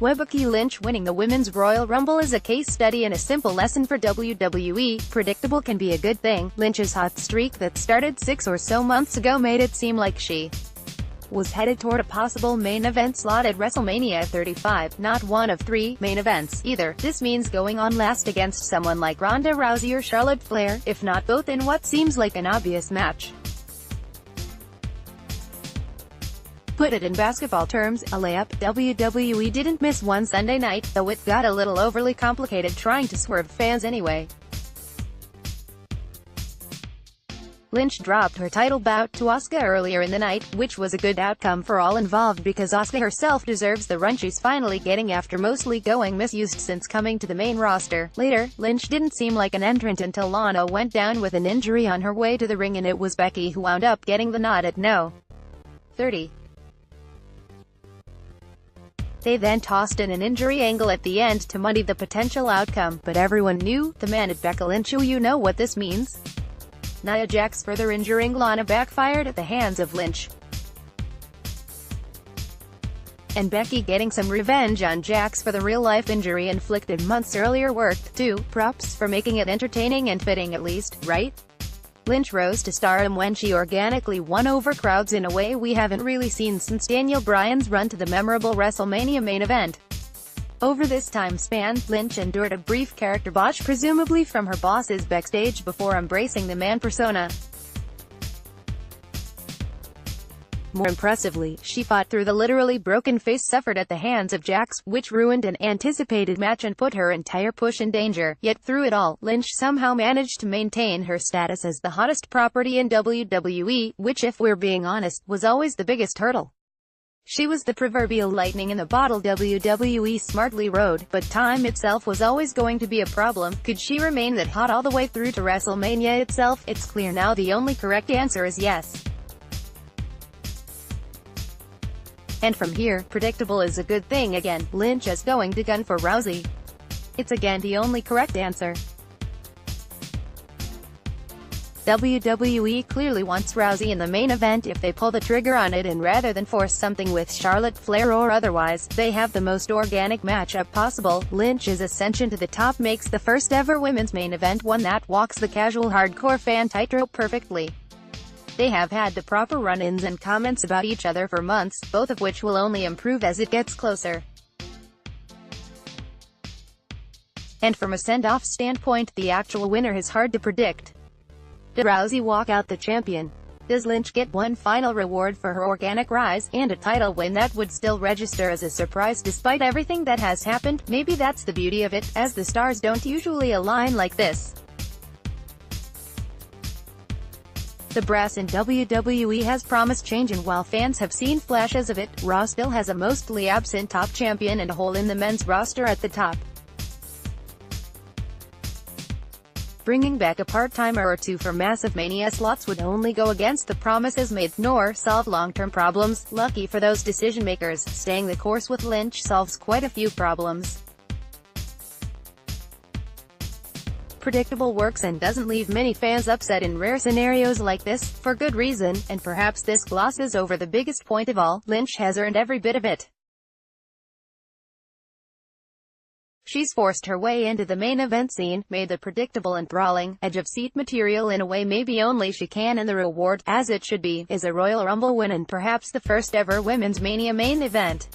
Becky Lynch winning the Women's Royal Rumble is a case study and a simple lesson for WWE. Predictable can be a good thing. Lynch's hot streak that started 6 or so months ago made it seem like she was headed toward a possible main event slot at WrestleMania 35, not one of 3 main events, either. This means going on last against someone like Ronda Rousey or Charlotte Flair, if not both in what seems like an obvious match. Put it in basketball terms, a layup. WWE didn't miss one Sunday night, though it got a little overly complicated trying to swerve fans anyway. Lynch dropped her title bout to Asuka earlier in the night, which was a good outcome for all involved because Asuka herself deserves the run she's finally getting after mostly going misused since coming to the main roster. Later, Lynch didn't seem like an entrant until Lana went down with an injury on her way to the ring and it was Becky who wound up getting the nod at No. 30. They then tossed in an injury angle at the end to muddy the potential outcome, but everyone knew, the man at Becky Lynch, you know what this means. Nia Jax further injuring Lana backfired at the hands of Lynch. And Becky getting some revenge on Jax for the real-life injury inflicted months earlier worked, too. Props for making it entertaining and fitting at least, right? Lynch rose to stardom when she organically won over crowds in a way we haven't really seen since Daniel Bryan's run to the memorable WrestleMania main event. Over this time span, Lynch endured a brief character botch presumably from her bosses backstage before embracing the man persona. More impressively, she fought through the literally broken face suffered at the hands of Jax, which ruined an anticipated match and put her entire push in danger. Yet through it all, Lynch somehow managed to maintain her status as the hottest property in WWE, which if we're being honest, was always the biggest hurdle. She was the proverbial lightning in a bottle WWE smartly rode, but time itself was always going to be a problem. Could she remain that hot all the way through to WrestleMania itself? It's clear now the only correct answer is yes. And from here, predictable is a good thing again. Lynch is going to gun for Rousey. It's again the only correct answer. WWE clearly wants Rousey in the main event if they pull the trigger on it, and rather than force something with Charlotte Flair or otherwise, they have the most organic matchup possible. Lynch's ascension to the top makes the first ever women's main event one that walks the casual hardcore fan tightrope perfectly. They have had the proper run-ins and comments about each other for months, both of which will only improve as it gets closer. And from a send-off standpoint, the actual winner is hard to predict. Does Rousey walk out the champion? Does Lynch get one final reward for her organic rise, and a title win that would still register as a surprise despite everything that has happened? Maybe that's the beauty of it, as the stars don't usually align like this. The brass in WWE has promised change, and while fans have seen flashes of it, Raw still has a mostly absent top champion and a hole in the men's roster at the top. Bringing back a part-timer or two for massive Mania slots would only go against the promises made, nor solve long-term problems. Lucky for those decision-makers, staying the course with Lynch solves quite a few problems. Predictable works and doesn't leave many fans upset in rare scenarios like this, for good reason, and perhaps this glosses over the biggest point of all: Lynch has earned every bit of it. She's forced her way into the main event scene, made the predictable and brawling, edge-of-seat material in a way maybe only she can, and the reward, as it should be, is a Royal Rumble win and perhaps the first ever Women's Mania main event.